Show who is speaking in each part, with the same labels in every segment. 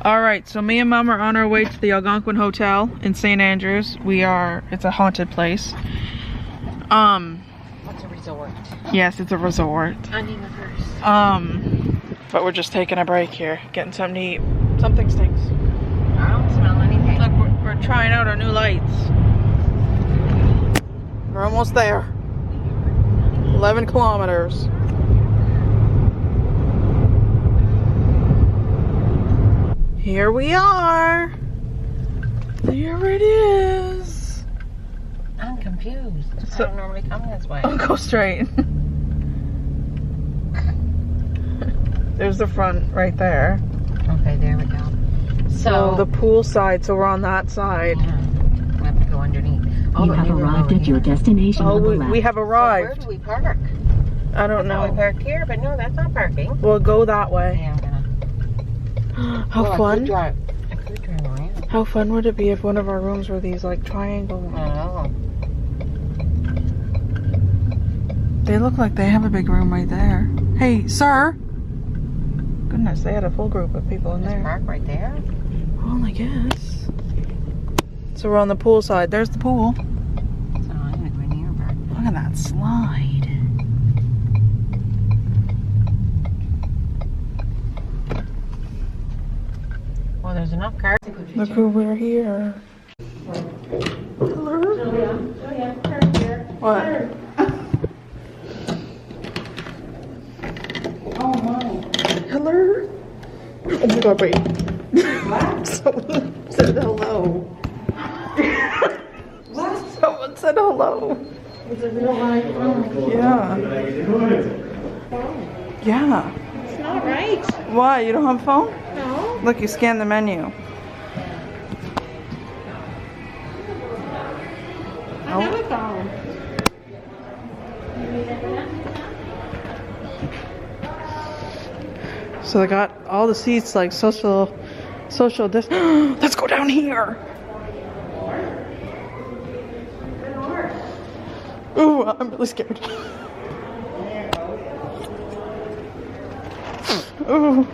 Speaker 1: Alright, so me and Mom are on our way to the ALGONQUIN Hotel in St. Andrews. It's a haunted place.
Speaker 2: It's a resort.
Speaker 1: Yes, it's a resort. But we're just taking a break here, getting something to eat. Something stinks.
Speaker 2: I don't smell anything.
Speaker 1: Look, we're trying out our new lights. We're almost there. 11 kilometers. Here we are. There it is.
Speaker 2: I'm confused. I don't normally come this way.
Speaker 1: I'll go straight. There's the front right there.
Speaker 2: Okay, there we go.
Speaker 1: So the pool side, so we're on that side.
Speaker 2: Yeah. We have to go underneath.
Speaker 3: You have arrived at your destination.
Speaker 1: Oh, we have arrived.
Speaker 2: So where do we park?
Speaker 1: I don't know.
Speaker 2: We park here, but no, that's not parking.
Speaker 1: We'll go that way.
Speaker 2: Yeah, I'm gonna.
Speaker 1: How fun?
Speaker 2: I could drive around.
Speaker 1: How fun would it be if one of our rooms were these like triangle ones?
Speaker 2: I know.
Speaker 1: They look like they have a big room right there. Hey, sir! Goodness, they had a full group of people in there.
Speaker 2: Park right there?
Speaker 1: Well, I guess. So we're on the pool side. There's the pool.
Speaker 2: So I'm gonna go in here, Bert.
Speaker 1: Look at that slide.
Speaker 2: Well, there's enough cars.
Speaker 1: Look who we're here. Hello?
Speaker 2: Julia, turn here.
Speaker 1: What?
Speaker 2: Oh my.
Speaker 1: Hello? Oh my god, wait.
Speaker 2: What?
Speaker 1: Someone said hello.
Speaker 2: What?
Speaker 1: Someone said hello.
Speaker 2: It's a real life phone.
Speaker 1: Yeah. Yeah.
Speaker 2: It's not right.
Speaker 1: Why? You don't have a phone?
Speaker 2: No.
Speaker 1: Look, you scan the menu.
Speaker 2: I have a phone.
Speaker 1: So they got all the seats like social distance. Let's go down here. Ooh, I'm really scared. Ooh,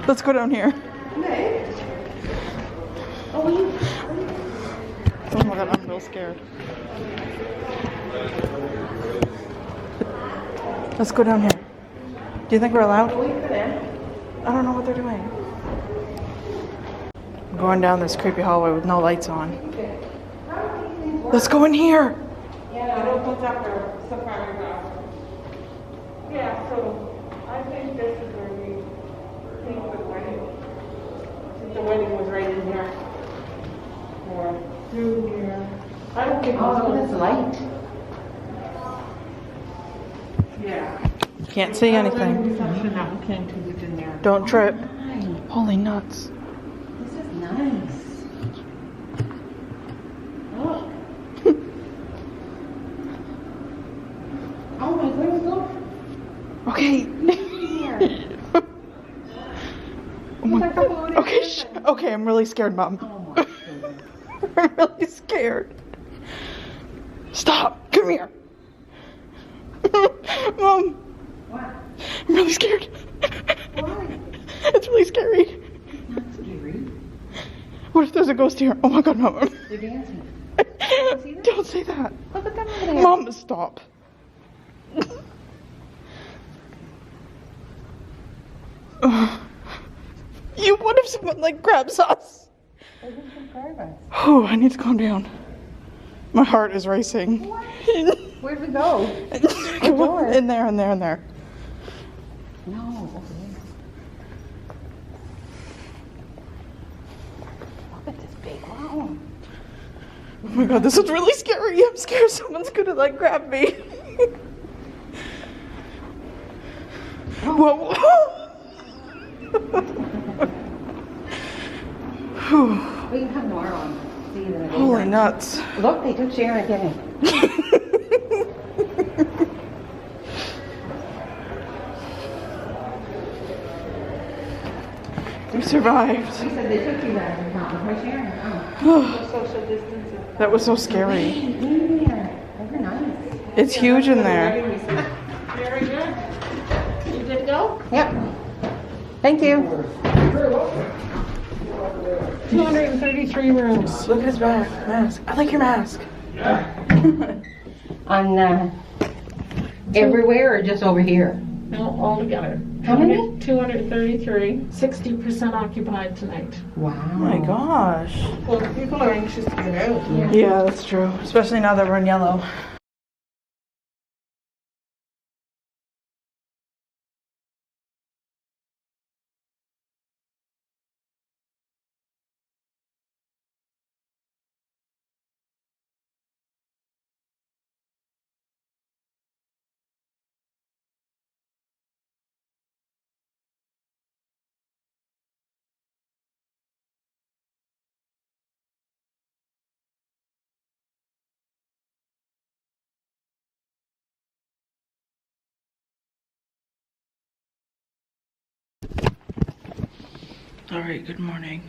Speaker 1: let's go down here. Oh my god, I'm real scared. Let's go down here. Do you think we're allowed? I don't know what they're doing. I'm going down this creepy hallway with no lights on. Let's go in here.
Speaker 4: Yeah, it opens up for safari house. Yeah, so I think this is where we think the wedding. Since the wedding was right in here. Or through here. I don't think
Speaker 2: Oh, that's light.
Speaker 4: Yeah.
Speaker 1: Can't see anything.
Speaker 4: Reception that we came to was in there.
Speaker 1: Don't trip.
Speaker 2: Nice.
Speaker 1: Holy nuts.
Speaker 2: This is nice.
Speaker 4: Oh. Oh my goodness, look.
Speaker 1: Okay. Oh my god. Okay, okay, I'm really scared, Mom.
Speaker 2: Oh my goodness.
Speaker 1: I'm really scared. Stop. Come here. Mom.
Speaker 2: What?
Speaker 1: I'm really scared.
Speaker 2: Why?
Speaker 1: It's really scary.
Speaker 2: Not scary.
Speaker 1: What if there's a ghost here? Oh my god, Mom.
Speaker 2: They're dancing.
Speaker 1: Don't say that.
Speaker 2: Look at them over there.
Speaker 1: Mom, stop. What if someone like grabs us?
Speaker 2: They just can grab us.
Speaker 1: Oh, I need to calm down. My heart is racing.
Speaker 2: Where'd we go?
Speaker 1: In there, in there, in there.
Speaker 2: No, over there. Look at this big room.
Speaker 1: Oh my god, this is really scary. I'm scared someone's gonna like grab me. Whoa.
Speaker 2: We can come tomorrow and see them again.
Speaker 1: Holy nuts.
Speaker 2: Look, they took Sharon again.
Speaker 1: We survived.
Speaker 2: She said they took you there. Where's Sharon?
Speaker 4: Social distancing.
Speaker 1: That was so scary.
Speaker 2: In there. They're nice.
Speaker 1: It's huge in there.
Speaker 4: Very good. You good to go?
Speaker 2: Yep. Thank you.
Speaker 4: 233 rooms.
Speaker 1: Look at his back. Mask. I like your mask.
Speaker 2: On everywhere or just over here?
Speaker 4: No, all together.
Speaker 2: How many?
Speaker 4: 233. 60% occupied tonight.
Speaker 2: Wow.
Speaker 1: Oh my gosh.
Speaker 4: Well, people are anxious to get out.
Speaker 1: Yeah, that's true. Especially now that we're in yellow. Alright, good morning.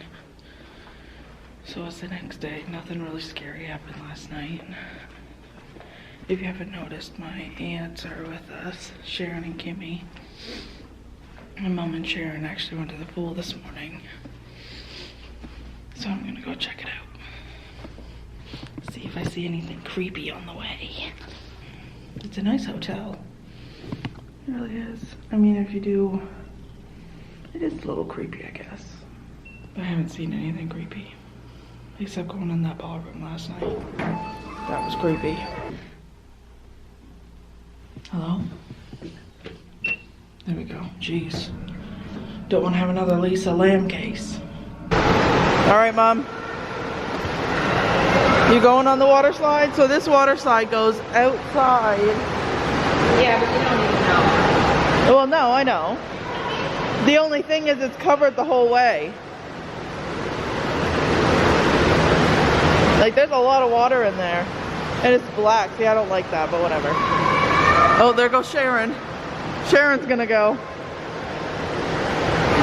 Speaker 1: So it's the next day. Nothing really scary happened last night. If you haven't noticed, my aunts are with us, Sharon and Kimmy. My mom and Sharon actually went to the pool this morning. So I'm gonna go check it out. See if I see anything creepy on the way. It's a nice hotel. It really is. I mean, if you do, it is a little creepy, I guess. But I haven't seen anything creepy. Except going in that ballroom last night. That was creepy. Hello? There we go. Jeez. Don't want to have another Lisa Lamb case. Alright, Mom. You going on the water slide? So this water slide goes outside.
Speaker 2: Yeah, but you don't even know.
Speaker 1: Well, no, I know. The only thing is it's covered the whole way. Like, there's a lot of water in there. And it's black. See, I don't like that, but whatever. Oh, there goes Sharon. Sharon's gonna go.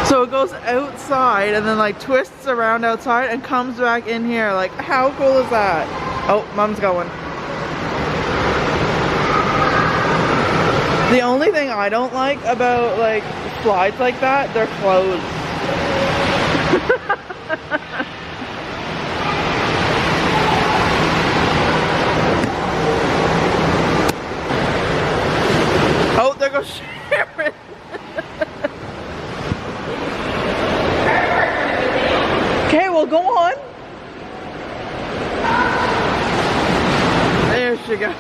Speaker 1: So it goes outside and then like twists around outside and comes back in here. Like, how cool is that? Oh, Mom's going. The only thing I don't like about like slides like that, they're closed. Oh, there goes Sharon. Okay, well, go on. There she goes.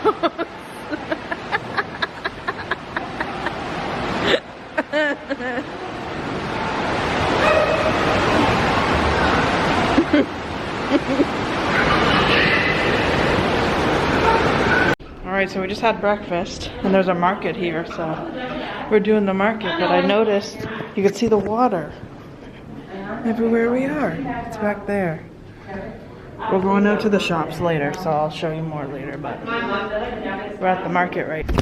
Speaker 1: Alright, so we just had breakfast and there's a market here, so we're doing the market, but I noticed you can see the water everywhere we are. It's back there. We're going out to the shops later, so I'll show you more later, but we're at the market right now.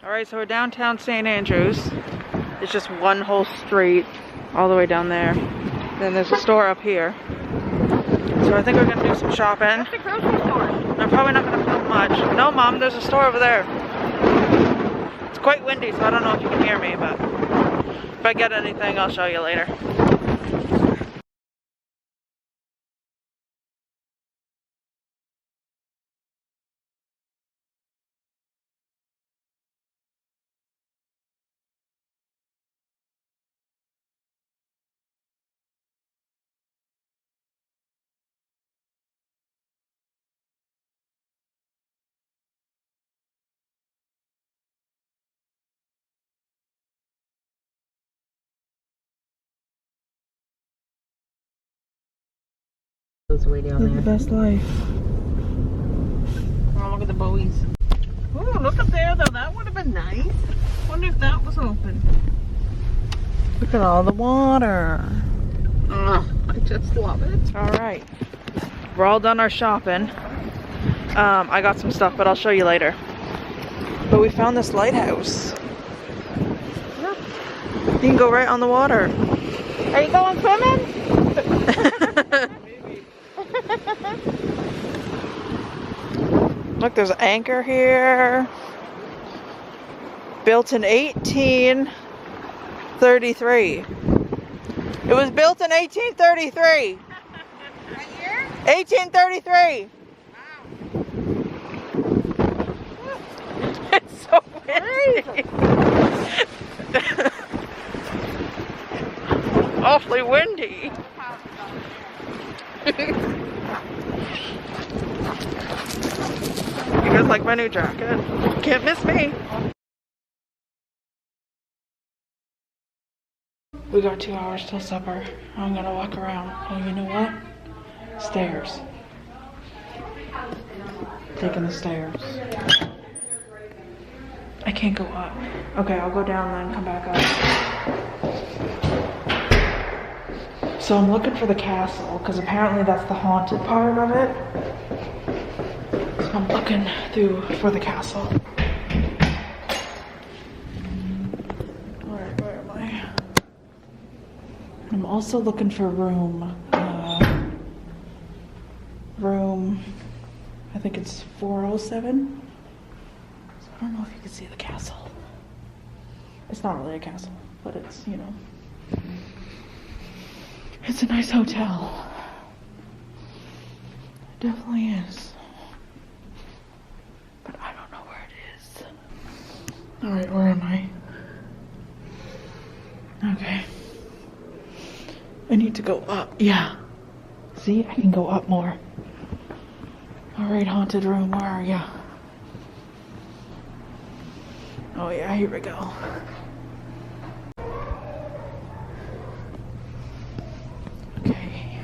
Speaker 1: Alright, so we're downtown St. Andrews. It's just one whole street all the way down there. Then there's a store up here. So I think we're going to do some shopping.
Speaker 2: That's the grocery store.
Speaker 1: I'm probably not going to film much. No, Mom, there's a store over there. It's quite windy, so I don't know if you can hear me, but if I get anything, I'll show you later.
Speaker 2: Goes way down
Speaker 1: Live the
Speaker 2: there.
Speaker 1: best life.
Speaker 2: Oh, look at the buoys.
Speaker 1: Oh, look up there, though. That would have been nice. Wonder if that was open. Look at all the water.
Speaker 2: Oh, I just love it.
Speaker 1: All right. We're all done our shopping. I got some stuff, but I'll show you later. But we found this lighthouse.
Speaker 2: Look.
Speaker 1: You can go right on the water.
Speaker 2: Are you going swimming?
Speaker 1: Look, there's an anchor here. Built in 1833. It was built in 1833. 1833. It's so windy. Awfully windy. You guys like my new jacket? Can't miss me. We got 2 hours till supper. I'm gonna walk around. Oh, you know what? Stairs. Taking the stairs. I can't go up. Okay, I'll go down then come back up. So I'm looking for the castle because apparently that's the haunted part of it. So I'm looking through for the castle. Alright, where am I? I'm also looking for room. Room, I think it's 407. So I don't know if you can see the castle. It's not really a castle, but it's, you know, it's a nice hotel. It definitely is. But I don't know where it is. Alright, where am I? Okay. I need to go up. Yeah. See, I can go up more. Alright, haunted room, where are ya? Oh yeah, here we go. Okay.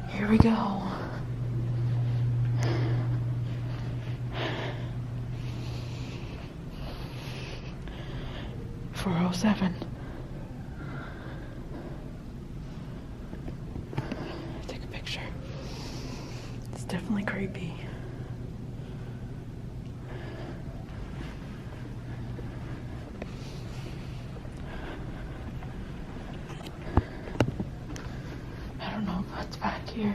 Speaker 1: Here we go. .407. Take a picture. It's definitely creepy. I don't know what's back here.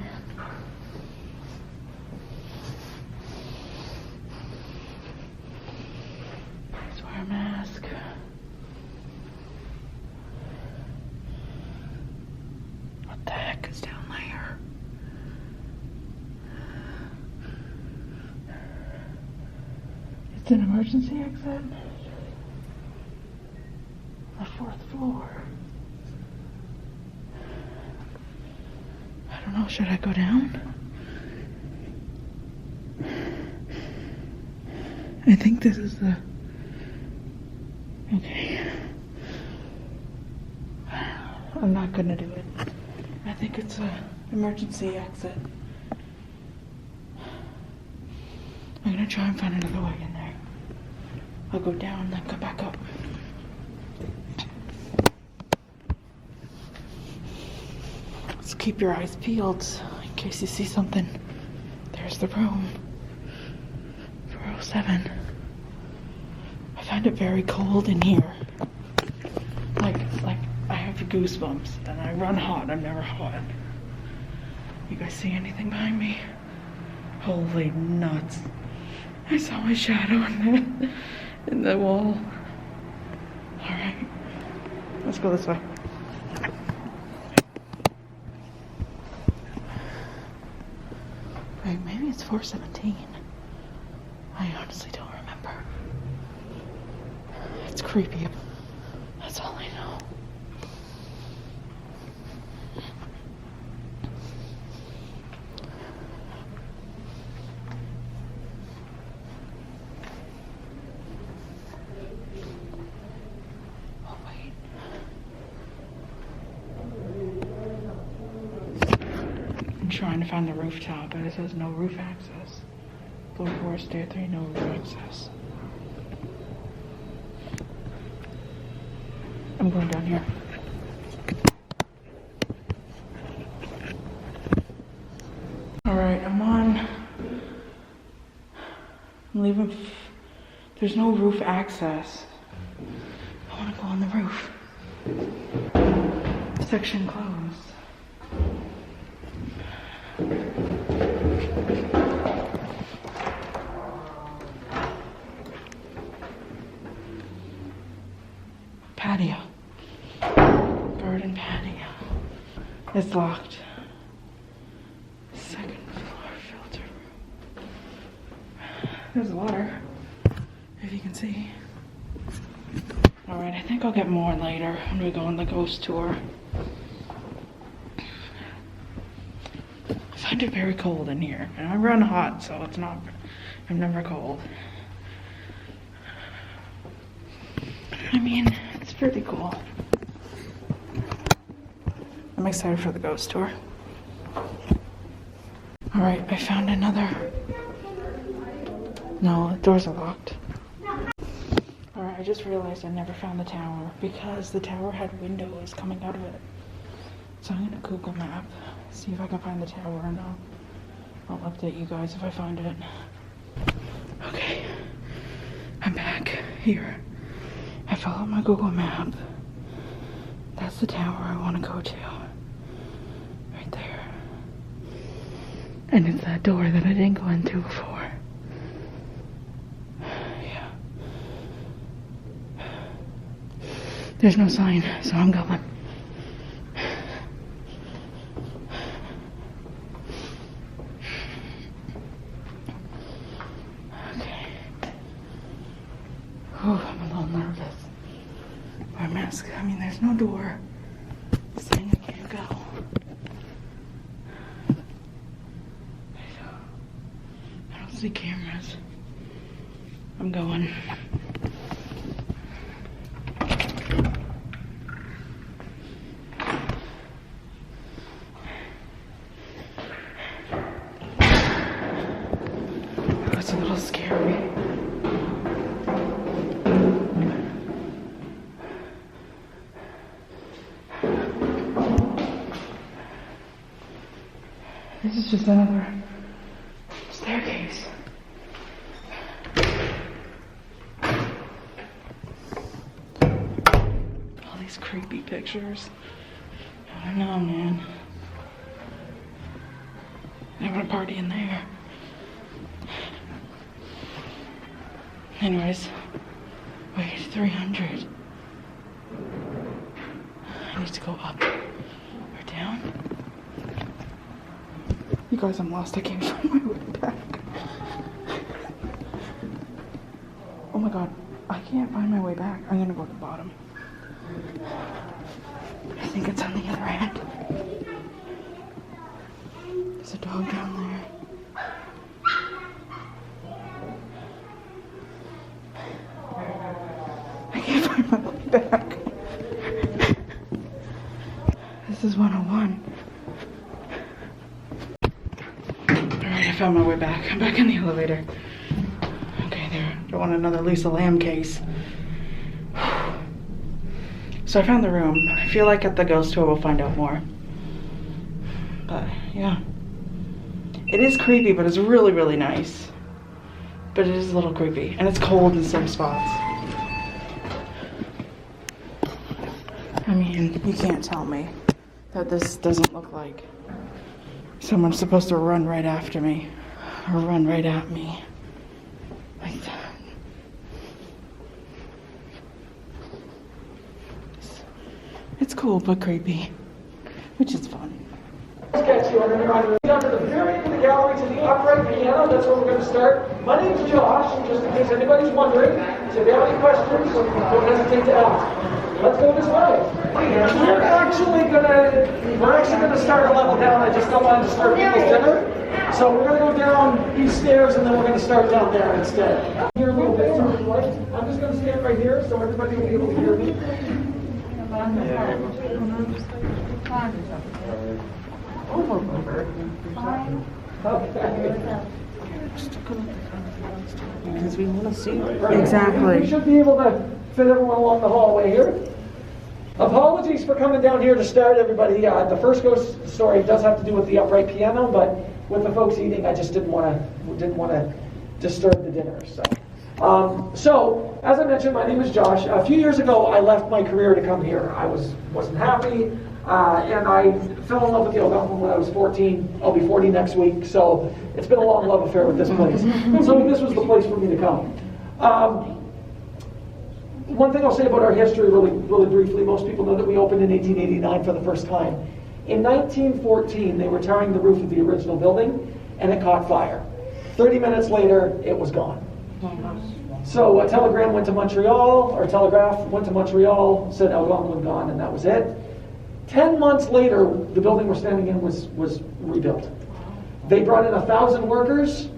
Speaker 1: Please wear a mask. What the heck is down there? It's an emergency exit. The 4th floor. I don't know, should I go down? I think this is the... Okay. I'm not gonna do it. I think it's an emergency exit. I'm gonna try and find another way in there. I'll go down, then come back up. Just keep your eyes peeled in case you see something. There's the room. 407. I find it very cold in here. Like I have goosebumps and I run hot. I'm never hot. You guys see anything behind me? Holy nuts. I saw my shadow in the wall. Alright. Let's go this way. Wait, maybe it's 417. I honestly don't remember. It's creepy. That's all I know. Oh, wait. I'm trying to find the rooftop, but it says no roof access. Floor 4, stair 3, no roof access. I'm going down here. Alright, I'm leaving. There's no roof access. I want to go on the roof. Section closed. Patio. Garden patio. It's locked. There's water, if you can see. Alright, I think I'll get more later when we go on the ghost tour. I find it very cold in here, and I run hot, so it's not, I'm never cold. I mean, it's pretty cool. I'm excited for the ghost tour. Alright, I found another. No, the doors are locked. Alright, I just realized I never found the tower because the tower had windows coming out of it. So I'm gonna Google map, see if I can find the tower, and I'll update you guys if I find it. Okay, I'm back here. I followed my Google map. That's the tower I want to go to. Right there. And it's that door that I didn't go into before. Yeah. There's no sign, so I'm going. Okay. Oh, I'm a little nervous. My mask, I mean, there's no door saying I can't go. I don't see cameras. I'm going. Oh, it's a little scary. This is just another staircase. All these creepy pictures. I don't know, man. Having a party in there. Anyways, wait, 300. I need to go up or down. You guys, I'm lost. I can't find my way back. Oh my god, I can't find my way back. I'm gonna go to the bottom. I think it's on the other end. There's a dog down there. I can't find my way back. This is 101. Alright, I found my way back. I'm back in the elevator. Okay, there. Don't want another Lisa Lamb case. So I found the room. I feel like at the ghost tour we'll find out more. But, yeah. It is creepy, but it's really, really nice. But it is a little creepy. And it's cold in some spots. I mean, you can't tell me that this doesn't look like someone's supposed to run right after me. Or run right at me. Like that. It's cool, but creepy. Which is fun.
Speaker 5: Sketch you. I'm going to run down to the very end of the gallery to the upright piano. That's where we're going to start. My name's Josh, just in case anybody's wondering. So if you have any questions, don't hesitate to ask. Let's go this way. We're actually gonna start a level down. I just don't want to disturb people's dinner. So we're gonna go down these stairs and then we're gonna start down there instead. Here a little bit. I'm just gonna stand right here so everybody will be able to hear me.
Speaker 1: Because we want to see
Speaker 5: Exactly. We should be able to fit everyone along the hallway here. Apologies for coming down here to start, everybody. The first ghost story does have to do with the upright piano, but with the folks eating, I just didn't want to disturb the dinner. So, as I mentioned, my name is Josh. A few years ago, I left my career to come here. I wasn't happy, and I fell in love with the Algonquin when I was 14. I'll be 40 next week, so it's been a long love affair with this place. So this was the place for me to come. One thing I'll say about our history really briefly, most people know that we opened in 1889 for the first time. In 1914, they were tarring the roof of the original building, and it caught fire. 30 minutes later, it was gone. So a telegram went to Montreal, or telegraph went to Montreal, said Algonquin gone, and that was it. 10 months later, the building we're standing in was rebuilt. They brought in 1,000 workers,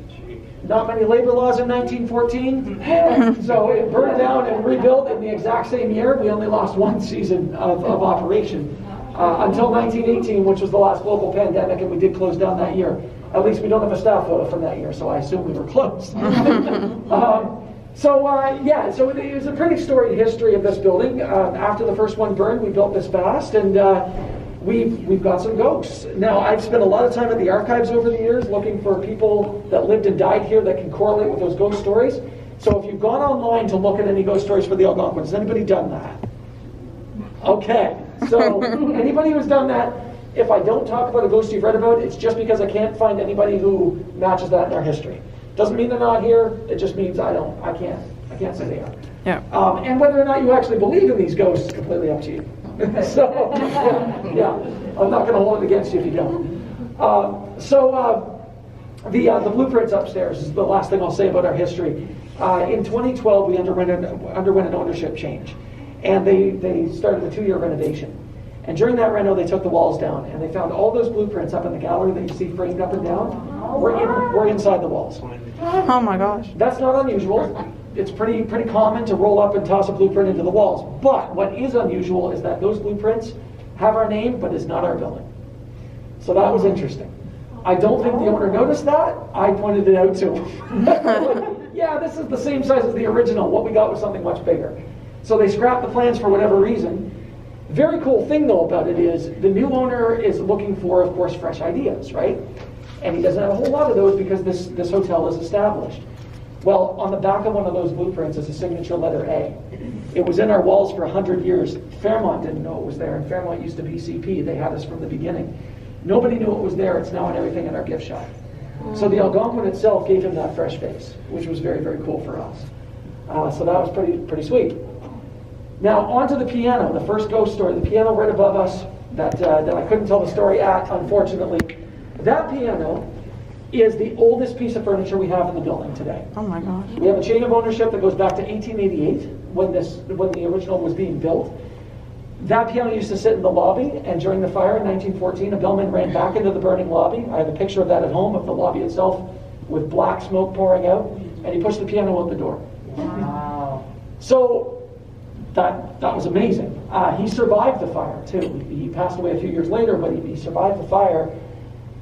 Speaker 5: not many labor laws in 1914, so it burned down and rebuilt in the exact same year. We only lost one season of operation until 1918, which was the last global pandemic, and we did close down that year. At least we don't have a staff photo from that year, so I assume we were closed. So it was a pretty storied history of this building. After the first one burned, we built this fast, and we've got some ghosts. Now, I've spent a lot of time at the archives over the years looking for people that lived and died here that can correlate with those ghost stories. So if you've gone online to look at any ghost stories for the Algonquin, has anybody done that? Okay, so anybody who's done that, if I don't talk about a ghost you've read about, it's just because I can't find anybody who matches that in our history. Doesn't mean they're not here, it just means I can't say they are.
Speaker 1: Yeah.
Speaker 5: And whether or not you actually believe in these ghosts is completely up to you. So, yeah, I'm not going to hold it against you if you don't. The blueprints upstairs is the last thing I'll say about our history. In 2012, we underwent an ownership change, and they started a 2-year renovation. And during that reno, they took the walls down, and they found all those blueprints up in the gallery that you see framed up and down were inside the walls.
Speaker 1: Oh my gosh.
Speaker 5: That's not unusual. It's pretty common to roll up and toss a blueprint into the walls. But what is unusual is that those blueprints have our name, but is not our building. So that was interesting. I don't think the owner noticed that. I pointed it out to him. Like, yeah, this is the same size as the original. What we got was something much bigger. So they scrapped the plans for whatever reason. Very cool thing, though, about it is the new owner is looking for, of course, fresh ideas, right? And he doesn't have a whole lot of those because this hotel is established. Well, on the back of one of those blueprints is a signature letter A. It was in our walls for 100 years. Fairmont didn't know it was there, and Fairmont used to be CP. They had us from the beginning. Nobody knew it was there. It's now on everything in our gift shop. So the Algonquin itself gave him that fresh face, which was very, very cool for us. So that was pretty sweet. Now, onto the piano, the first ghost story. The piano right above us that I couldn't tell the story at, unfortunately. That piano is the oldest piece of furniture we have in the building today.
Speaker 1: Oh my gosh.
Speaker 5: We have a chain of ownership that goes back to 1888 when the original was being built. That piano used to sit in the lobby, and during the fire in 1914, a bellman ran back into the burning lobby. I have a picture of that at home, of the lobby itself, with black smoke pouring out, and he pushed the piano out the door.
Speaker 2: Wow.
Speaker 5: So that was amazing. He survived the fire too. He passed away a few years later, but he survived the fire.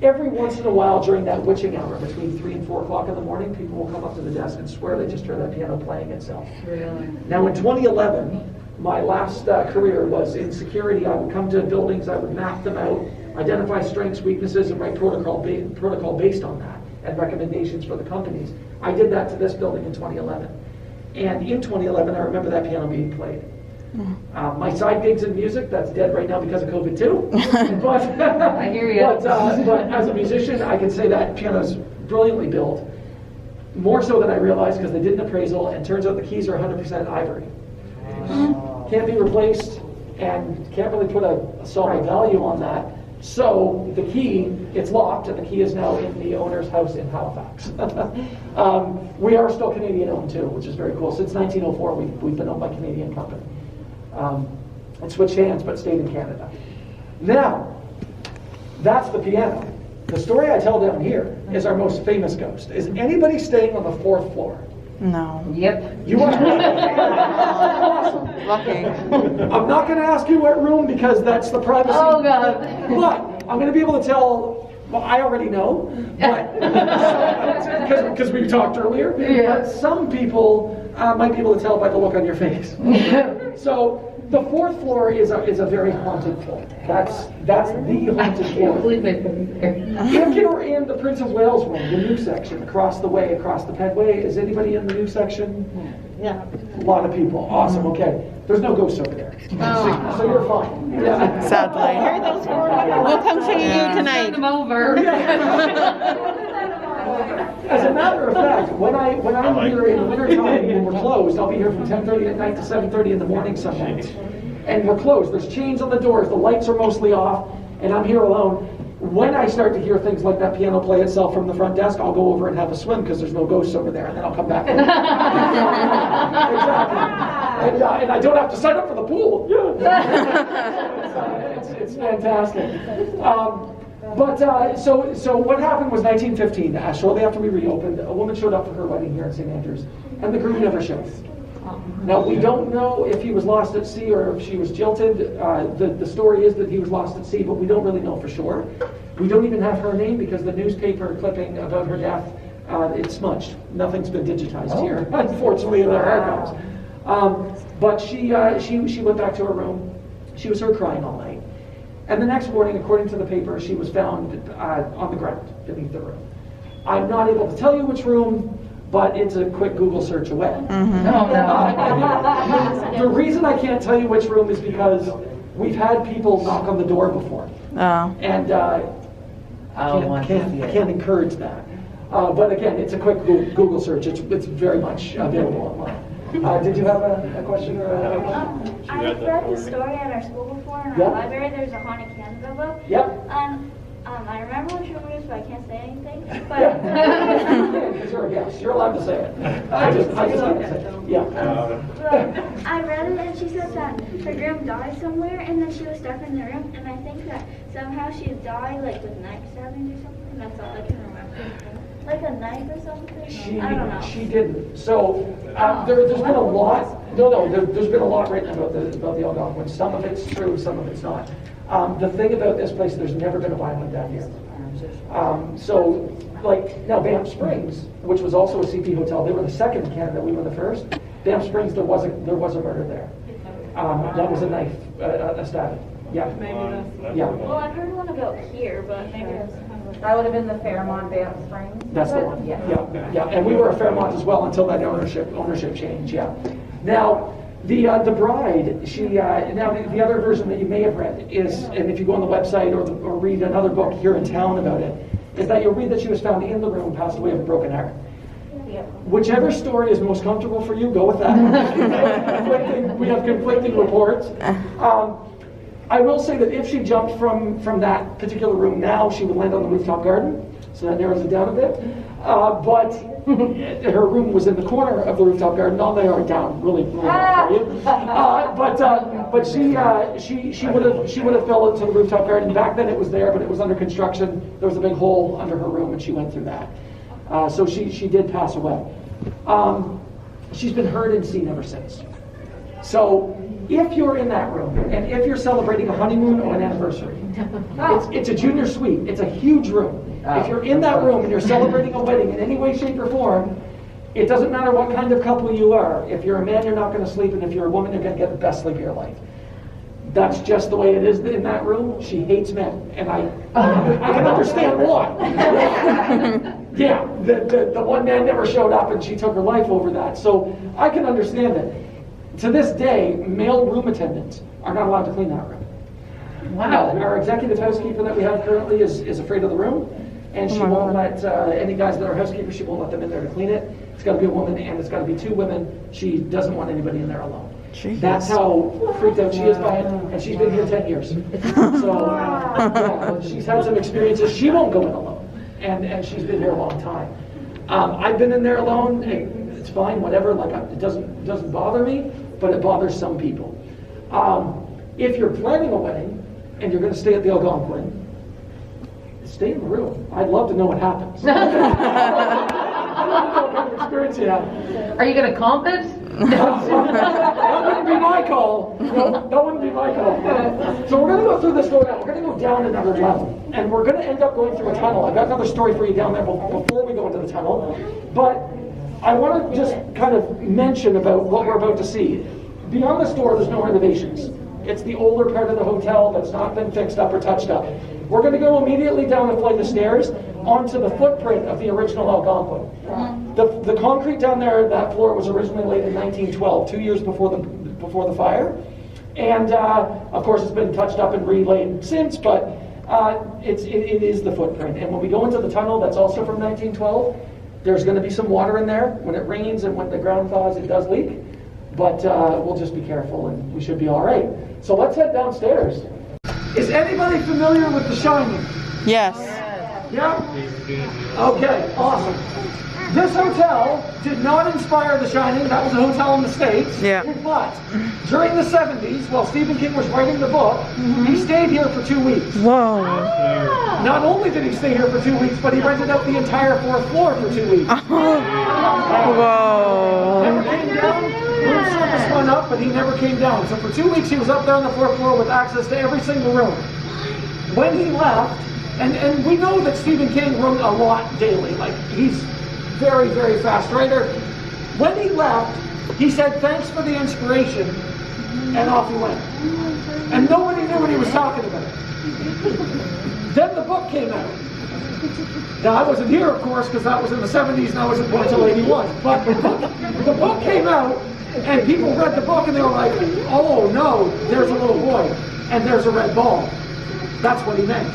Speaker 5: Every once in a while during that witching hour, between 3 and 4 o'clock in the morning, people will come up to the desk and swear they just heard that piano playing itself.
Speaker 2: Really?
Speaker 5: Now in 2011, my last career was in security. I would come to buildings, I would map them out, identify strengths, weaknesses, and write protocol based on that, and recommendations for the companies. I did that to this building in 2011. And in 2011, I remember that piano being played. My side gigs in music, that's dead right now because of COVID too. But,
Speaker 2: I hear you.
Speaker 5: But as a musician, I can say that piano's brilliantly built. More so than I realized because they did an appraisal, and turns out the keys are 100% ivory. Can't be replaced, and can't really put a solid value on that. So the key, it's locked, and the key is now in the owner's house in Halifax. We are still Canadian owned too, which is very cool. Since 1904, we've been owned by a Canadian company. It switched hands, but stayed in Canada. Now, that's the piano. The story I tell down here is our most famous ghost. Is anybody staying on the 4th floor?
Speaker 1: No.
Speaker 2: Yep.
Speaker 5: You are? Awesome.
Speaker 1: Lucky.
Speaker 5: I'm not going to ask you what room because that's the privacy.
Speaker 2: Oh, God.
Speaker 5: But I'm going to be able to tell. Well, I already know, but because we talked earlier.
Speaker 2: Yeah.
Speaker 5: But some people might be able to tell by the look on your face. So the 4th floor is a very haunted floor. That's the haunted floor. If you're in the Prince of Wales room, the new section across the way, across the Pedway, is anybody in the new section?
Speaker 2: Yeah.
Speaker 5: A lot of people. Awesome. Okay. There's no ghosts over there.
Speaker 2: Oh.
Speaker 5: So you're fine. Yeah.
Speaker 1: Sadly.
Speaker 2: We'll come see you tonight. Send them over.
Speaker 5: As a matter of fact, when I'm here in the wintertime when we're closed, I'll be here from 10:30 at night to 7:30 in the morning some nights. And we're closed. There's chains on the doors. The lights are mostly off. And I'm here alone. when I start to hear things like that piano play itself from the front desk, I'll go over and have a swim because there's no ghosts over there, and then I'll come back. Exactly. And I don't have to sign up for the pool. It's fantastic. So what happened was 1915, shortly after we reopened, a woman showed up for her wedding here in St. Andrews, and the groom never showed. Now, we don't know if he was lost at sea or if she was jilted. The story is that he was lost at sea, but we don't really know for sure. We don't even have her name because the newspaper clipping about her death, it's smudged. Nothing's been digitized here, unfortunately, in our archives. But she went back to her room. She was heard crying all night. And the next morning, according to the paper, she was found on the ground beneath the room. I'm not able to tell you which room, but it's a quick Google search away. The reason I can't tell you which room is because we've had people knock on the door before. And I can't encourage that. But again, it's a quick Google search. It's very much available online. Did you have a question or a
Speaker 6: I've read the story at our school before in our library. There's a Haunted Canada book.
Speaker 5: Yep.
Speaker 6: I remember which room it is, but I can't say anything. But
Speaker 5: because you're a guest, you're allowed to say it. I just can't say it. Yeah.
Speaker 6: I read it, and she said that her groom died somewhere, and then she was stuck in the room. And I think that somehow she died like with knife stabbing or something. That's all I can remember. Like a knife or something? I don't know.
Speaker 5: She didn't. So there's been a lot. There's been a lot written about the Algonquin. Some of it's true, some of it's not. The thing about this place, there's never been a violent death here. So, like now, Banff Springs, which was also a CP hotel, they were the second in Canada. We were the first. Banff Springs, there was a murder there. That was a knife, a stabbing. Yeah. Yeah.
Speaker 6: Well, I've heard one about here, but maybe that's kind of.
Speaker 2: That would have been the Fairmont Banff Springs.
Speaker 5: That's the one. Yeah. And we were a Fairmont as well until that ownership change. Yeah. Now, the bride, she now the other version that you may have read is, and if you go on the website or read another book here in town about it, is that you'll read that she was found in the room, passed away of a broken heart. Whichever story is most comfortable for you, go with that. We have conflicting reports. I will say that if she jumped from that particular room now, she would land on the rooftop garden, so that narrows it down a bit. But her room was in the corner of the rooftop garden. Not they are down, really hard for you. But she would have fell into the rooftop garden. Back then it was there, but it was under construction. There was a big hole under her room, and she went through that. So she did pass away. She's been heard and seen ever since. So if you're in that room, and if you're celebrating a honeymoon or an anniversary, it's a junior suite. It's a huge room. If you're in that room and you're celebrating a wedding in any way, shape, or form, it doesn't matter what kind of couple you are. If you're a man, you're not going to sleep, and if you're a woman, you're going to get the best sleep of your life. That's just the way it is in that room. She hates men, and I can understand why. Yeah, the one man never showed up, and she took her life over that. So I can understand it. To this day, male room attendants are not allowed to clean that room. Wow. Our executive housekeeper that we have currently is afraid of the room, and she won't let any guys that are housekeepers, she won't let them in there to clean it. It's got to be a woman, and it's got to be two women. She doesn't want anybody in there alone. Jeez. That's how freaked out she is by it, and she's been here 10 years. So she's had some experiences. She won't go in alone, and she's been here a long time. I've been in there alone. It's fine, whatever. Like it doesn't bother me, but it bothers some people. If you're planning a wedding and you're going to stay at the Algonquin, stay in the room. I'd love to know what happens. I don't know what kind of experience you have.
Speaker 2: Are you going to comp it?
Speaker 5: That wouldn't be my call. No, that wouldn't be my call. So we're going to go through this door now. We're going to go down another level. And we're going to end up going through a tunnel. I've got another story for you down there before we go into the tunnel. But I want to just kind of mention about what we're about to see. Beyond this door, there's no renovations. It's the older part of the hotel that's not been fixed up or touched up. We're going to go immediately down a flight of stairs onto the footprint of the original Algonquin. The concrete down there, that floor was originally laid in 1912, 2 years before the fire. And of course it's been touched up and relaid since, but it is the footprint. And when we go into the tunnel, that's also from 1912, there's going to be some water in there. When it rains and when the ground thaws, it does leak. But we'll just be careful and we should be all right. So let's head downstairs. Is anybody familiar with The Shining?
Speaker 1: Yes.
Speaker 5: Yeah? Okay, awesome. This hotel did not inspire The Shining. That was a hotel in the States.
Speaker 1: Yeah.
Speaker 5: But during the 70s, while Stephen King was writing the book, he stayed here for 2 weeks.
Speaker 1: Whoa.
Speaker 5: Not only did he stay here for 2 weeks, but he rented out the entire 4th floor for 2 weeks.
Speaker 1: Whoa.
Speaker 5: Never came down. Room service went up, but he never came down. So for 2 weeks, he was up there on the 4th floor with access to every single room. When he left, and we know that Stephen King wrote a lot daily. Like, he's very, very fast writer. When he left, he said, "Thanks for the inspiration," and off he went. And nobody knew what he was talking about. Then the book came out. Now, I wasn't here, of course, because that was in the 70s, and I wasn't born until 81. But the book came out, and people read the book, and they were like, "Oh, no, there's a little boy, and there's a red ball." That's what he meant.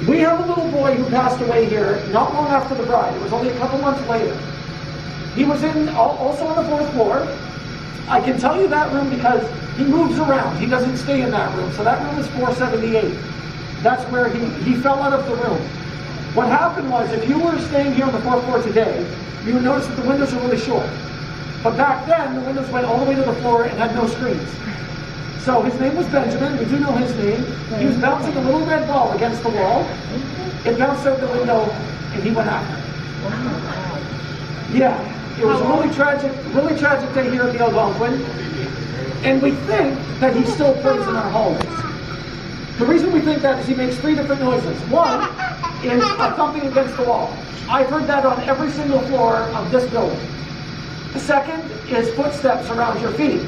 Speaker 5: We have a little boy who passed away here not long after the bride. It was only a couple months later. He was also on the 4th floor. I can tell you that room because he moves around. He doesn't stay in that room. So that room is 478. That's where he fell out of the room. What happened was, if you were staying here on the 4th floor today, you would notice that the windows are really short. But back then, the windows went all the way to the floor and had no screens. So his name was Benjamin. We do know his name. He was bouncing a little red ball against the wall. It bounced out the window, and he went after it. Yeah, it was a really tragic day here at the ALGONQUIN. And we think that he still plays in our hallways. The reason we think that is he makes 3 different noises. One is a thumping against the wall. I've heard that on every single floor of this building. The second is footsteps around your feet.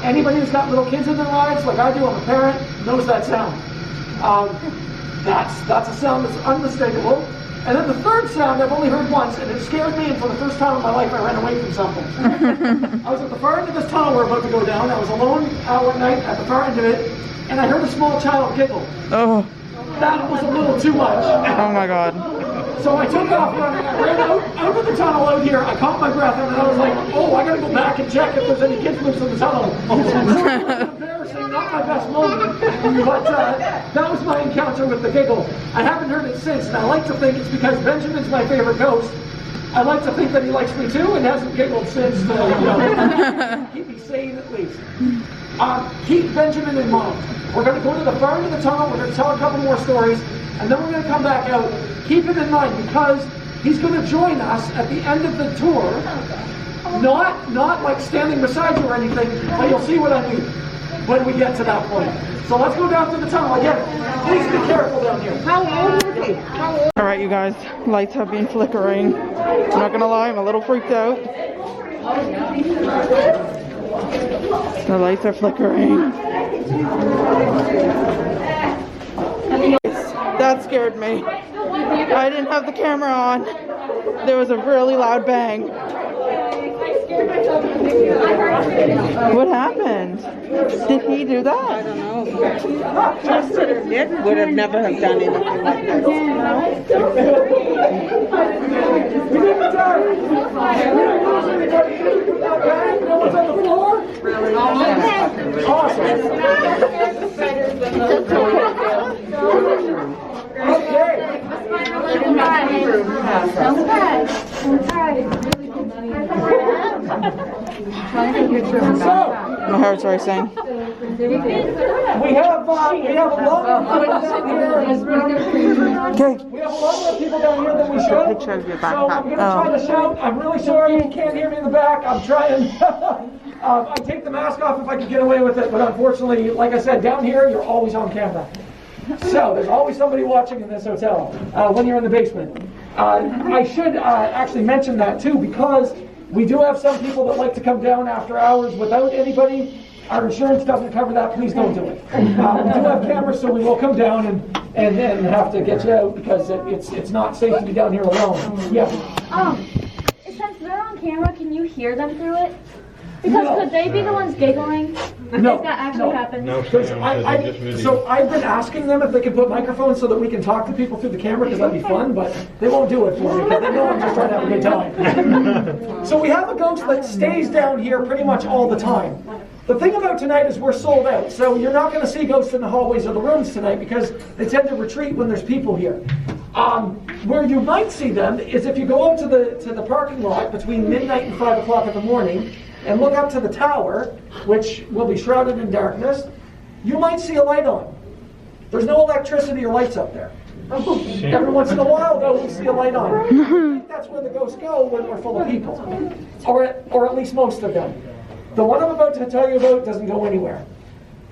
Speaker 5: Anybody who's got little kids in their lives, like I do, I'm a parent, knows that sound. That's a sound that's unmistakable. And then the third sound I've only heard once, and it scared me, and for the first time in my life I ran away from something. I was at the far end of this tunnel we're about to go down. I was alone one night at the far end of it, and I heard a small child giggle.
Speaker 1: Oh.
Speaker 5: That was a little too much.
Speaker 1: Oh my God.
Speaker 5: So I took off running. I ran out of the tunnel out here. I caught my breath, and I was like, "Oh, I gotta go back and check if there's any kids loose in the tunnel." Embarrassing, not my best moment, but that was my encounter with the giggle. I haven't heard it since, and I like to think it's because Benjamin's my favorite ghost. I like to think that he likes me too, and hasn't giggled since. Keep me sane at least. Keep Benjamin in mind. We're going to go to the far end of the tunnel. We're going to tell a couple more stories, and then we're going to come back out. Keep it in mind because he's going to join us at the end of the tour. Not like standing beside you or anything, but you'll see what I mean when we get to that point. So let's go down to the tunnel again. Please be careful down here. How old is he?
Speaker 1: All right, you guys. Lights have been flickering. I'm not gonna lie, I'm a little freaked out. The lights are flickering. That scared me. I didn't have the camera on. There was a really loud bang. What happened? Did he do that?
Speaker 2: I don't know. Nick would have never have done anything like that.
Speaker 1: My heart's racing.
Speaker 5: We have a lot more people down here.
Speaker 1: Okay.
Speaker 5: We have a lot more people down here than we should.
Speaker 1: Picture of your
Speaker 5: So I'm
Speaker 1: backpack.
Speaker 5: going to try to shout. I'm really sorry you can't hear me in the back. I'm trying. I take the mask off if I can get away with it, but unfortunately, like I said, down here you're always on camera. So there's always somebody watching in this hotel when you're in the basement. I should actually mention that too, because we do have some people that like to come down after hours without anybody. Our insurance doesn't cover that. Please don't do it. We do have cameras, so we will come down and then have to get you out because it's not safe to be down here alone. Yeah.
Speaker 6: Since they're on camera, can you hear them through it?
Speaker 5: No.
Speaker 7: Could they be the ones giggling
Speaker 5: No,
Speaker 7: if that actually
Speaker 5: no.
Speaker 7: happened?
Speaker 8: No,
Speaker 5: Because
Speaker 8: Sam,
Speaker 5: so I've been asking them if they can put microphones so that we can talk to people through the camera, because that'd be fun, but they won't do it for me because they know I'm just trying to have a good time. So we have a ghost that stays down here pretty much all the time. The thing about tonight is we're sold out, so you're not going to see ghosts in the hallways of the rooms tonight because they tend to retreat when there's people here. Where you might see them is if you go out to the parking lot between midnight and 5 o'clock in the morning and look up to the tower, which will be shrouded in darkness, you might see a light on. There's no electricity or lights up there. Every once in a while, though, we see a light on. I think that's where the ghosts go when we're full of people, or at least most of them. The one I'm about to tell you about doesn't go anywhere.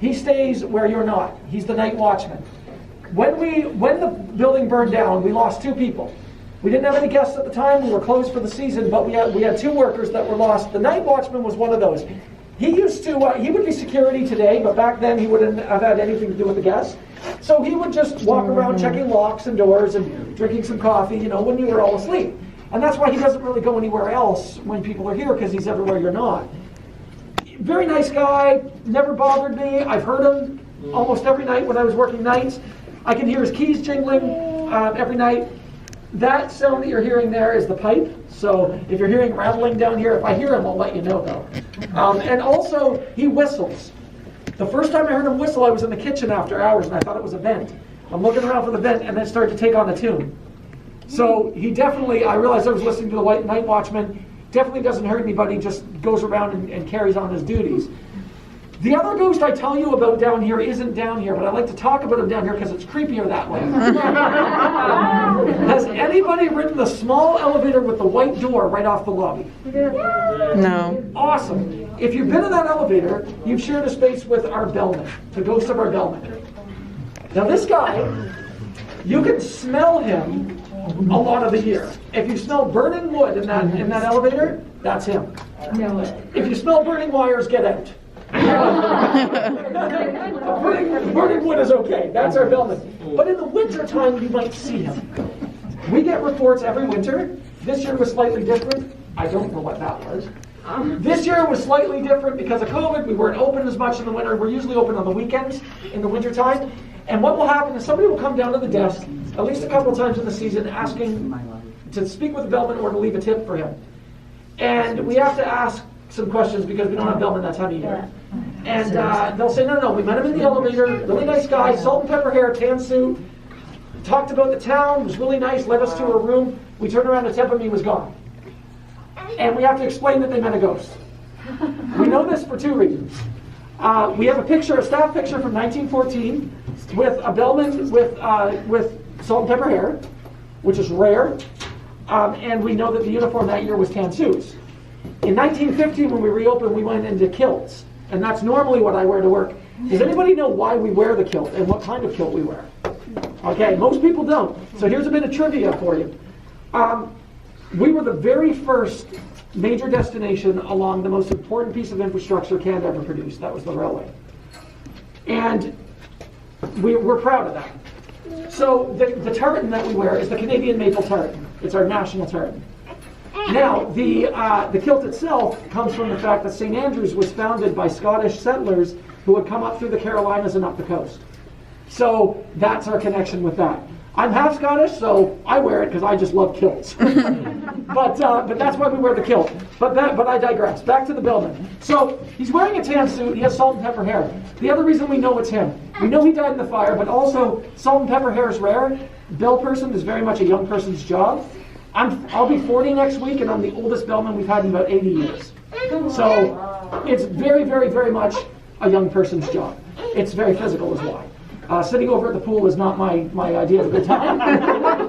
Speaker 5: He stays where you're not. He's the night watchman. When the building burned down, we lost 2 people. We didn't have any guests at the time. We were closed for the season, but we had 2 workers that were lost. The night watchman was one of those. He used to he would be security today, but back then he wouldn't have had anything to do with the guests. So he would just walk around checking locks and doors and drinking some coffee, when you were all asleep. And that's why he doesn't really go anywhere else when people are here, because he's everywhere you're not. Very nice guy, never bothered me. I've heard him almost every night when I was working nights. I can hear his keys jingling every night. That sound that you're hearing there is the pipe. So if you're hearing rattling down here, if I hear him, I'll let you know though. And also, he whistles. The first time I heard him whistle, I was in the kitchen after hours and I thought it was a vent. I'm looking around for the vent and then it started to take on a tune. So he definitely, I realized I was listening to the White Night Watchman, definitely doesn't hurt anybody, just goes around and carries on his duties. The other ghost I tell you about down here isn't down here, but I like to talk about him down here because it's creepier that way. Has anybody ridden the small elevator with the white door right off the lobby?
Speaker 1: No.
Speaker 5: Awesome. If you've been in that elevator, you've shared a space with our bellman, the ghost of our bellman. Now this guy, you can smell him a lot of the year. If you smell burning wood in that elevator, that's him. If you smell burning wires, get out. burning wood is okay. That's our bellman. But in the winter time, you might see him. We get reports every winter. This year was slightly different. I don't know what that was. This year was slightly different because of COVID. We weren't open as much in the winter. We're usually open on the weekends in the winter time. And what will happen is somebody will come down to the desk at least a couple of times in the season asking to speak with the bellman or to leave a tip for him. And we have to ask some questions because we don't have bellman that time of year. And they'll say, no, we met him in the elevator, really nice guy, salt and pepper hair, tan suit, talked about the town, was really nice, led us to a room. We turned around to tip him, he was gone. And we have to explain that they met a ghost. We know this for 2 reasons. We have a staff picture from 1914 with a bellman with salt and pepper hair, which is rare. And we know that the uniform that year was tan suits. In 1915, when we reopened, we went into kilts. And that's normally what I wear to work. Does anybody know why we wear the kilt and what kind of kilt we wear? Okay, most people don't. So here's a bit of trivia for you. We were the very first major destination along the most important piece of infrastructure Canada ever produced. That was the railway. And we're proud of that. So the tartan that we wear is the Canadian maple tartan. It's our national tartan. Now, the kilt itself comes from the fact that St. Andrews was founded by Scottish settlers who had come up through the Carolinas and up the coast. So that's our connection with that. I'm half Scottish, so I wear it because I just love kilts. but that's why we wear the kilt. But I digress. Back to the bellman. So he's wearing a tan suit. He has salt and pepper hair. The other reason we know it's him, we know he died in the fire, but also salt and pepper hair is rare. Bell person is very much a young person's job. I'll be 40 next week, and I'm the oldest bellman we've had in about 80 years. So it's very, very, very much a young person's job. It's very physical as well. Sitting over at the pool is not my idea of a good time.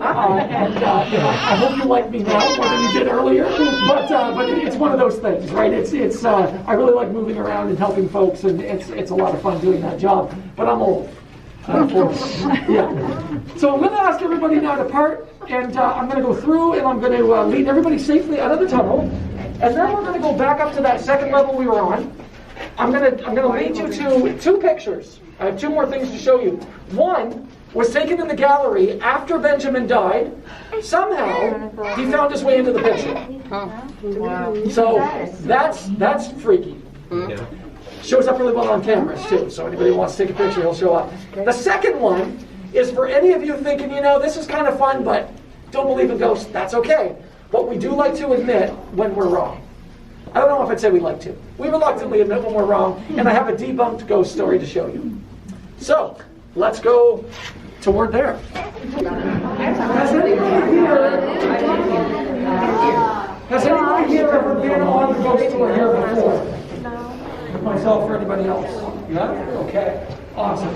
Speaker 5: I hope you like me now more than you did earlier. But it's one of those things, right? It's I really like moving around and helping folks, and it's a lot of fun doing that job. But I'm old. Yeah. So I'm going to ask everybody now to part, and I'm going to go through, and I'm going to lead everybody safely out of the tunnel, and then we're going to go back up to that second level we were on. I'm going to lead you to 2 pictures. I have 2 more things to show you. One was taken in the gallery after Benjamin died. Somehow, he found his way into the picture. So that's freaky. Shows up really well on cameras too, so anybody who wants to take a picture, he'll show up. The second one is for any of you thinking, you know, this is kind of fun, but don't believe in ghosts. That's okay. But we do like to admit when we're wrong. I don't know if I'd say we like to. We reluctantly admit when we're wrong, and I have a debunked ghost story to show you. So, let's go toward there. Has anybody here ever been on the ghost tour here before? With myself or anybody else? Yeah? Okay. Awesome.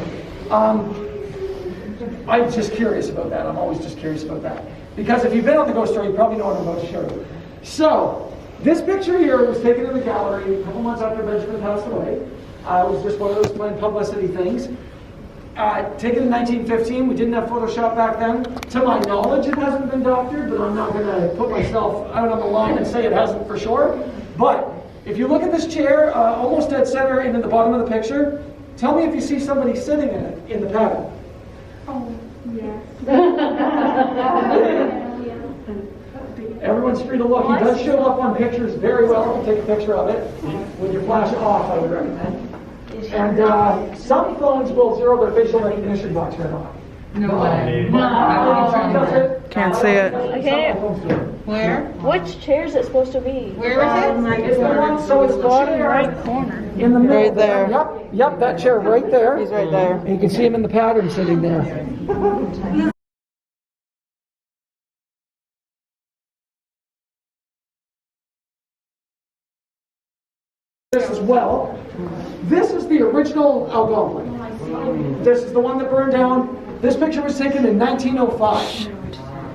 Speaker 5: I'm just curious about that. I'm always just curious about that. Because if you've been on the ghost tour, you probably know what I'm about to show you. So, this picture here was taken in the gallery a couple months after Benjamin passed away. It was just one of those planned publicity things. Taken in 1915, we didn't have Photoshop back then. To my knowledge, it hasn't been doctored, but I'm not going to put myself out on the line and say it hasn't for sure. But if you look at this chair, almost dead center and in the bottom of the picture, tell me if you see somebody sitting in it, in the pattern.
Speaker 6: Oh, yeah.
Speaker 5: Everyone's free to look. He does show up on pictures very well. Take a picture of it. With your flash off, I would recommend. And some phones will zero their facial recognition box right off.
Speaker 2: No way.
Speaker 1: Can't see it.
Speaker 6: Okay.
Speaker 2: Where?
Speaker 6: Which chair is it supposed to be?
Speaker 2: Where is it?
Speaker 5: It's the one, so it's the chair
Speaker 6: Right corner.
Speaker 5: in the middle.
Speaker 1: Right there.
Speaker 5: Yep, that chair right there.
Speaker 1: He's right there.
Speaker 5: And you can see him in the pattern sitting there. This as well. This is the original Algonquin. This is the one that burned down. This picture was taken in 1905.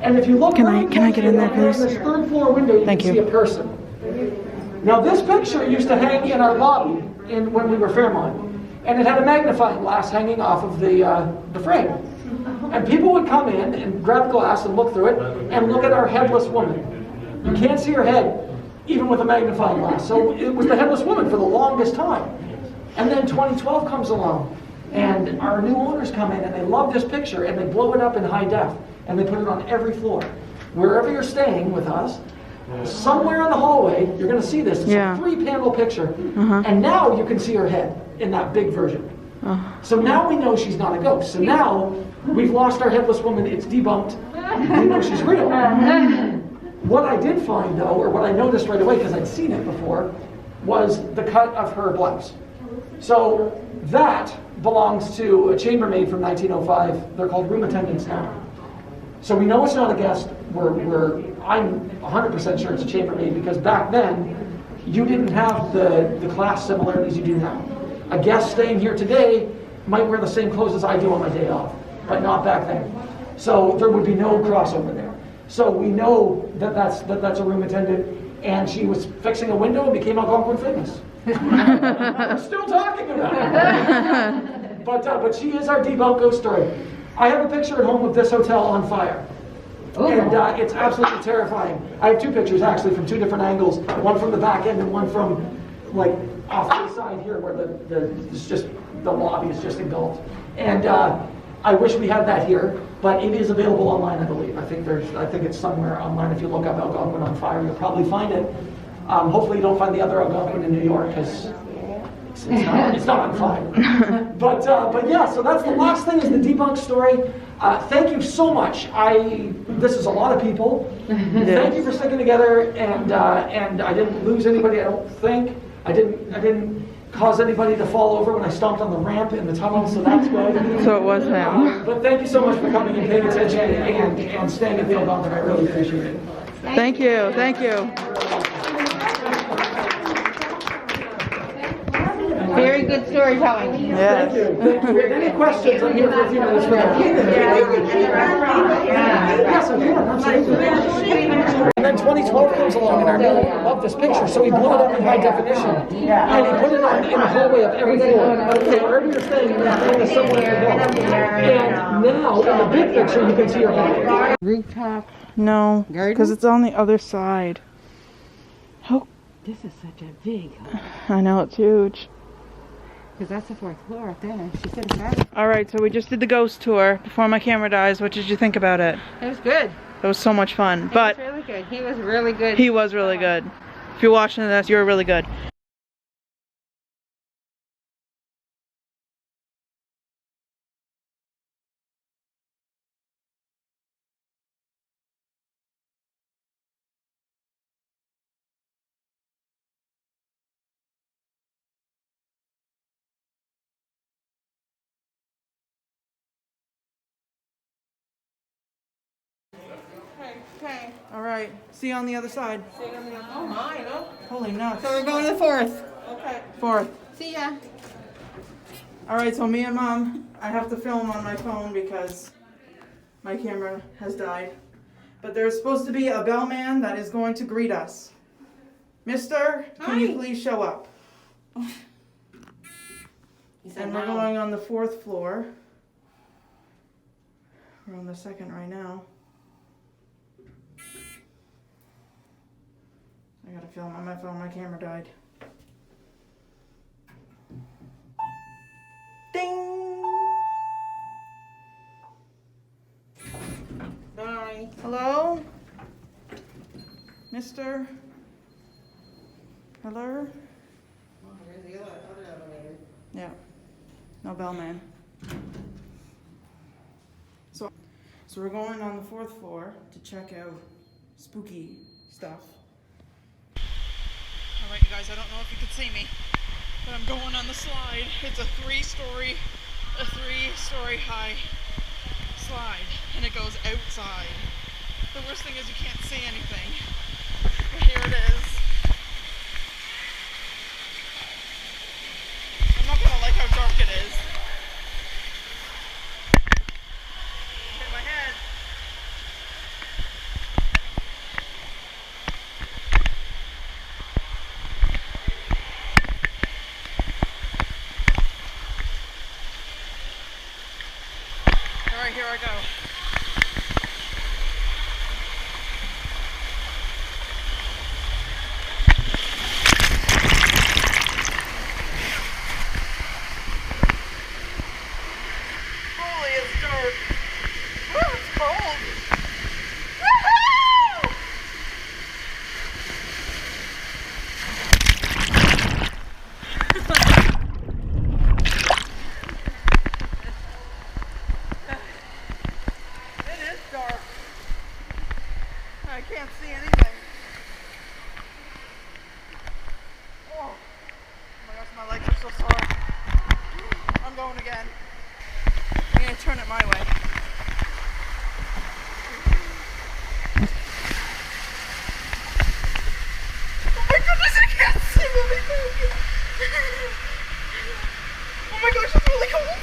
Speaker 5: And if you look,
Speaker 1: Can I get in there, please?
Speaker 5: In this third floor window, you
Speaker 1: Thank
Speaker 5: can
Speaker 1: you.
Speaker 5: see a person. Now, this picture used to hang in our lobby when we were Fairmont, and it had a magnifying glass hanging off of the frame. And people would come in and grab glass and look through it and look at our headless woman. You can't see her head, even with a magnifying glass. So it was the headless woman for the longest time. And then 2012 comes along, and our new owners come in and they love this picture and they blow it up in high def and they put it on every floor. Wherever you're staying with us, somewhere in the hallway, you're going to see this. It's a 3-panel picture. And now you can see her head in that big version. So now we know she's not a ghost. So now we've lost our headless woman. It's debunked. We know she's real. What I did find, though, or what I noticed right away, because I'd seen it before, was the cut of her blouse. So that belongs to a chambermaid from 1905. They're called room attendants now. So we know it's not a guest. I'm 100% sure it's a chambermaid, because back then, you didn't have the class similarities you do now. A guest staying here today might wear the same clothes as I do on my day off, but not back then. So there would be no crossover there. So we know that that's a room attendant, and she was fixing a window and became Algonquin famous. We're still talking about it. But she is our debunked ghost story. I have a picture at home of this hotel on fire. And it's absolutely terrifying. I have 2 pictures actually from 2 different angles. One from the back end and one from like off to the side here where the lobby is just engulfed. And I wish we had that here, but it is available online, I believe. I think it's somewhere online. If you look up Algonquin on fire, you'll probably find it. Hopefully you don't find the other Algonquin in New York, because it's not on fire. But yeah, so that's the last thing, is the debunked story. Thank you so much. This is a lot of people. Thank you for sticking together, and I didn't lose anybody, I don't think. I didn't cause anybody to fall over when I stomped on the ramp in the tunnel, so that's good.
Speaker 1: So it was him.
Speaker 5: But thank you so much for coming and paying attention and staying at the Algonquin. I really appreciate it.
Speaker 1: Thank you. Thank you.
Speaker 2: Very good storytelling.
Speaker 1: Yes.
Speaker 5: Thank you. Thank you. Any questions? I'm here for a few minutes for that. Yes, I can. Absolutely. And then 2012 comes along, and our new owner loved this picture, so he blew it up in high definition. And he put it on in the hallway of every floor. Okay, wherever you're staying, you're staying somewhere to go. And now, in the big picture, you can see your hallway.
Speaker 2: Rooftop.
Speaker 1: No,
Speaker 2: Garden?
Speaker 1: because it's on the other side. Oh,
Speaker 2: This is such a big,
Speaker 1: I know, it's huge.
Speaker 2: because that's the 4th floor up there. She said it's bad.
Speaker 1: All right, so we just did the ghost tour before my camera dies. What did you think about it?
Speaker 2: It was good.
Speaker 1: It It was so much fun. But
Speaker 2: He was really good. He was really good.
Speaker 1: he was really good. If you're watching this, you were really good.
Speaker 2: Okay.
Speaker 1: All right. See you on the other side.
Speaker 2: Oh my, no.
Speaker 1: Holy nuts.
Speaker 2: So we're going to the 4th.
Speaker 4: Okay.
Speaker 1: 4th.
Speaker 2: See ya.
Speaker 1: All right. So me and Mom, I have to film on my phone because my camera has died. But there's supposed to be a bellman that is going to greet us. Mister, can you please show up? And we're going on the 4th floor. We're on the 2nd right now. I gotta film on my phone, my camera died. Ding!
Speaker 2: Bye.
Speaker 1: Hello? Mister? Hello? Yeah. No bellman. So we're going on the 4th floor to check out spooky stuff. Alright you guys, I don't know if you can see me, but I'm going on the slide. It's a three-story high slide, and it goes outside. The worst thing is you can't see anything. But here it is. I'm not gonna like how dark it is. Hit my head. Alright, here I go. Holy, it's dark. Woo, it's cold. Woohoo! It is dark. I can't see anything. Oh my gosh, my legs are so sore. I'm going again. I'm gonna turn it my way. Oh my goodness, I can't see anything. Oh my gosh, it's really cold.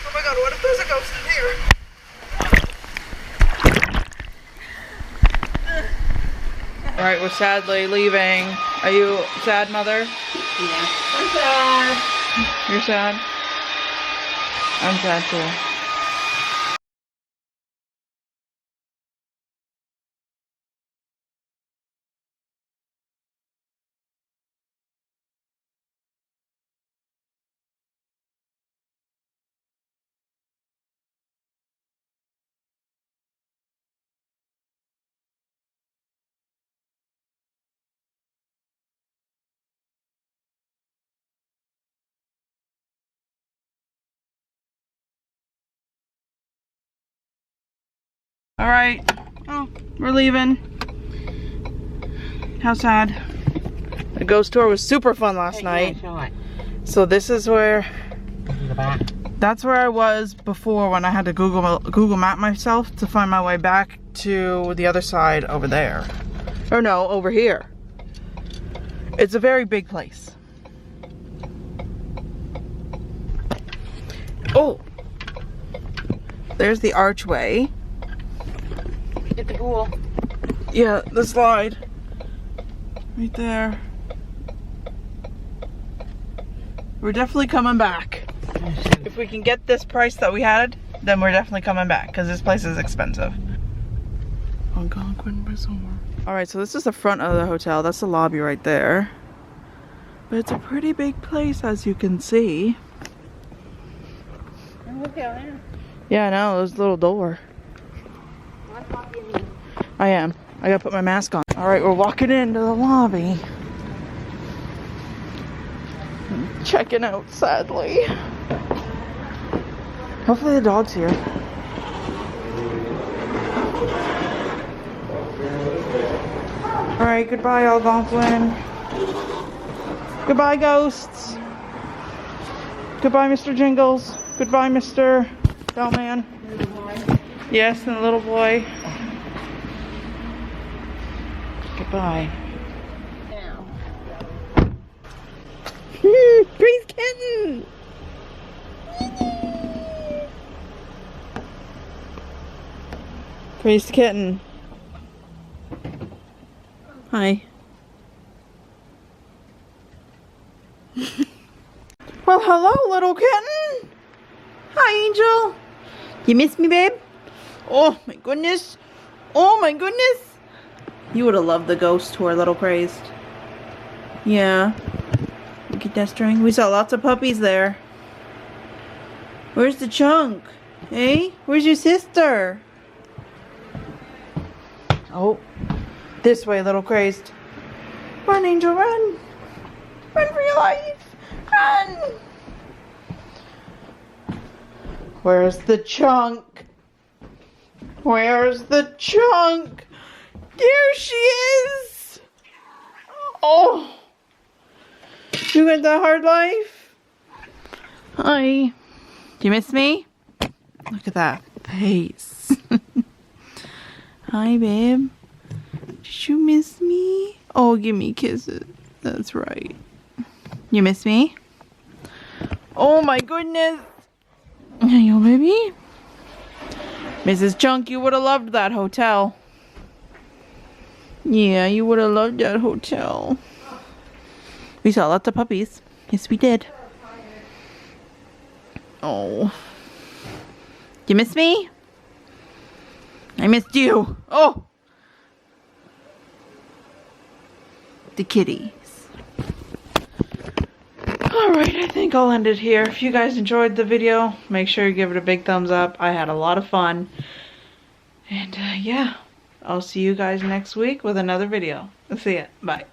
Speaker 1: Oh my god, what if there's a ghost in here? Alright, we're sadly leaving. Are you sad, Mother?
Speaker 2: Yeah. I'm sad.
Speaker 1: You're sad? I'm sad too. Alright. Oh, we're leaving. How sad. The ghost tour was super fun last night. So this is where, that's where I was before when I had to Google map myself to find my way back to the other side over there. Or no, over here. It's a very big place. Oh! There's the archway.
Speaker 2: Get the pool.
Speaker 1: Yeah, the slide. Right there. We're definitely coming back. If we can get this price that we had, then we're definitely coming back because this place is expensive. ALGONQUIN Resort. Alright, so this is the front of the hotel. That's the lobby right there. But it's a pretty big place, as you can see.
Speaker 2: Look out there.
Speaker 1: Yeah, I know, there's a little door. I am. I gotta put my mask on. Alright, we're walking into the lobby. Checking out, sadly. Hopefully the dog's here. Alright, goodbye, ALGONQUIN. Goodbye, ghosts. Goodbye, Mr. Jingles. Goodbye, Mr. Bellman. Yes, and the little boy. Goodbye. Grace Kitten! Grace Kitten. Hi. Well, hello, little kitten. Hi, Angel. You miss me, babe? Oh, my goodness. Oh, my goodness. You would have loved the ghost tour, little crazed. Yeah. Look at that string. We saw lots of puppies there. Where's the chunk? Hey? Where's your sister? Oh. This way, little crazed. Run, Angel, run. Run for your life. Run. Where's the chunk? Where's the chunk? There she is. Oh. You got the hard life? Hi. Do you miss me? Look at that face. Hi, babe. Did you miss me? Oh, give me kisses. That's right. You miss me? Oh my goodness. Hey, yo, baby. Mrs. Chunk, you would have loved that hotel. Yeah, you would have loved that hotel. We saw lots of puppies. Yes, we did. Oh. You miss me? I missed you. Oh. The kitties. Alright, I think I'll end it here. If you guys enjoyed the video, make sure you give it a big thumbs up. I had a lot of fun. And yeah, I'll see you guys next week with another video. See ya. Bye.